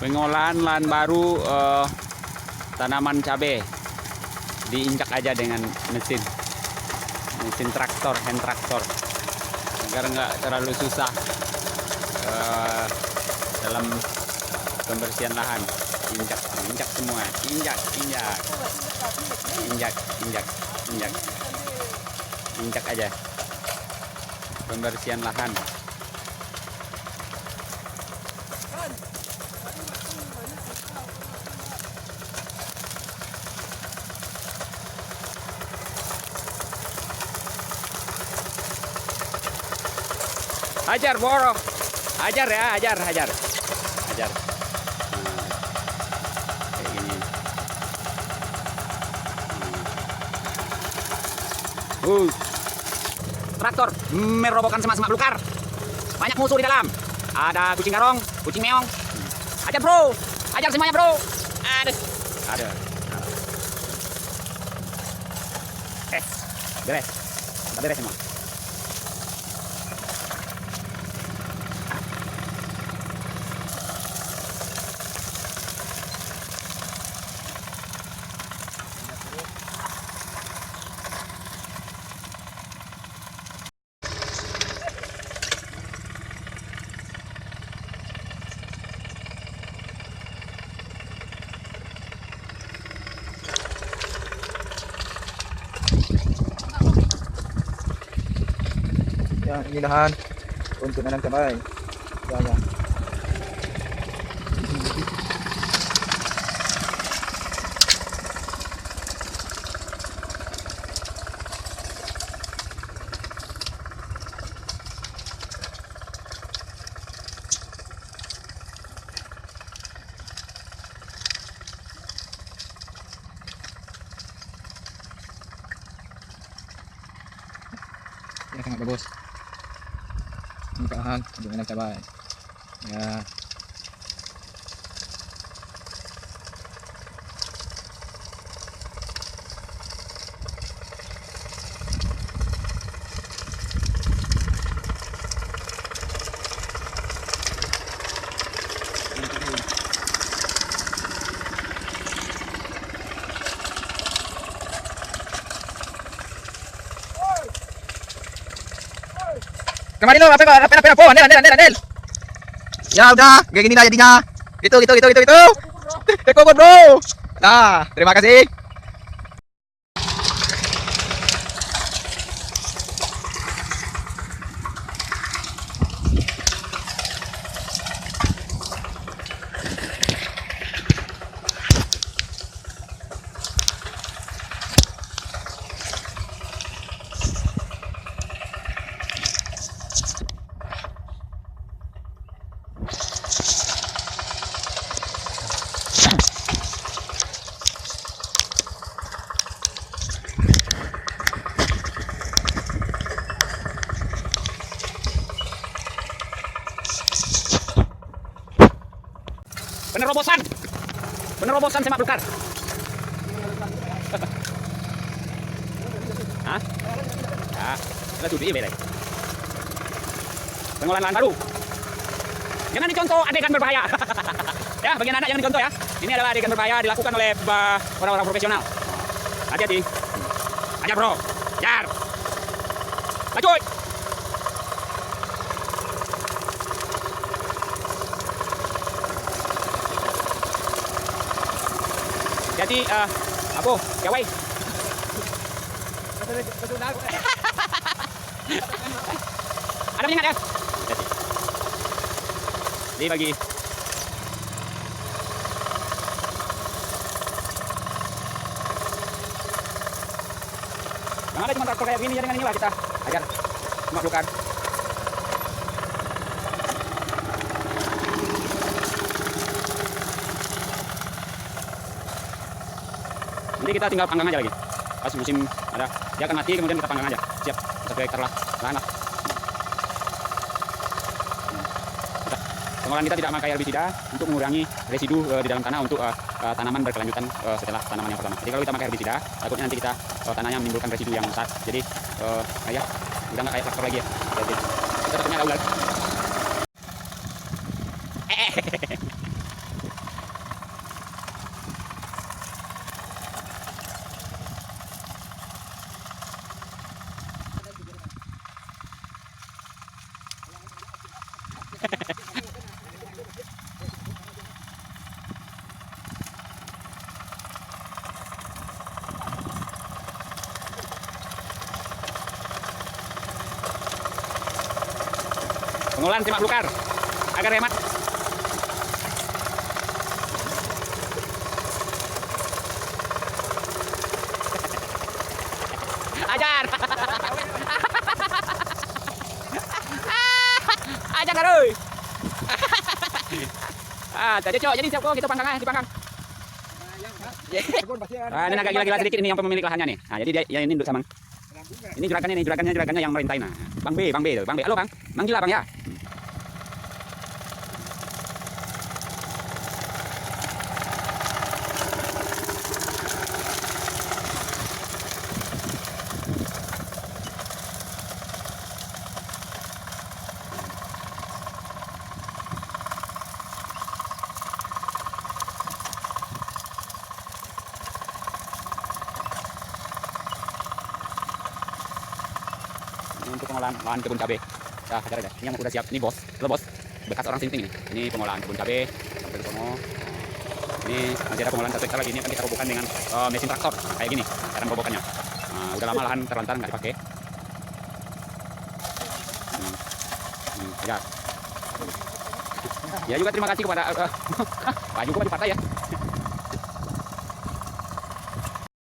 Pengolahan lahan baru tanaman cabai diinjak aja dengan mesin traktor, hand traktor, agar nggak terlalu susah dalam pembersihan lahan. Injak semua, injak aja pembersihan lahan. Hajar borok, hajar ya, hajar. Kayak gini. Traktor merobohkan semak-semak belukar. Banyak musuh di dalam. Ada kucing garong, kucing meong. Hajar bro, hajar semuanya bro. Ada. Beres. Udah beres semua. Ya, ini lahan untuk nanam cabai. Ya. Ya, sangat bagus. Ini lahan untuk nanam cabai. Ya. Kemarin lo apa po, Andel. Ya udah, kayak gini dah jadinya. Itu. Tekokon bro. Nah, terima kasih. Penerobosan semak belukar. Hah? Ya, kita studi beres. Pengolahan lahan baru. Jangan dicontoh adegan berbahaya. Ya, bagian anak jangan dicontoh ya. Ini adalah adegan berbahaya dilakukan oleh orang-orang profesional. Hati-hati. Ajar bro, ajar. Lanjut. Jadi apa? Gawai. Ada penyengat ya? Jadi bagi jangan ada cuma traktor kayak gini, dengan inilah kita ajar semak belukar. Nanti kita tinggal panggang aja lagi. Pas musim ada, dia akan mati kemudian kita panggang aja. Siap, 1 hektar lah, lahan lah. Pengolahan kita tidak memakai herbisida untuk mengurangi residu di dalam tanah untuk tanaman berkelanjutan setelah tanaman yang pertama. Jadi kalau kita pakai herbisida, takutnya nanti kita tanahnya menimbulkan residu yang besar. Jadi ya udah nggak kayak traktor lagi ya. Jadi kita takutnya ada ulat. Pengolahan semak belukar agar hemat. Ajar. Ajar kan oi. Jadi cok, jadi siap kok kita panggang dipanggang. Ini agak gila-gila sedikit ini yang pemilik lahannya nih. Nah, jadi dia yang ini duduk sama. Ini juragannya yang merintain. Nah, Bang B tuh. Bang B. Halo, Bang. Manggil lah, Bang ya. Untuk pengolahan lahan kebun cabai. Nah, ada. Ini yang udah siap. Ini bos. Halo bos. Bekas orang sinting ini. Ini pengolahan kebun cabai. Sampai ke sono. Ini masih ada pengolahan 1 hektar lagi. Ini akan kita robohkan dengan mesin traktor. Nah, kayak gini cara merobohkannya. Nah, udah lama lahan terlantar nggak dipakai. Ya. Ya juga terima kasih kepada Pak Juga di partai ya.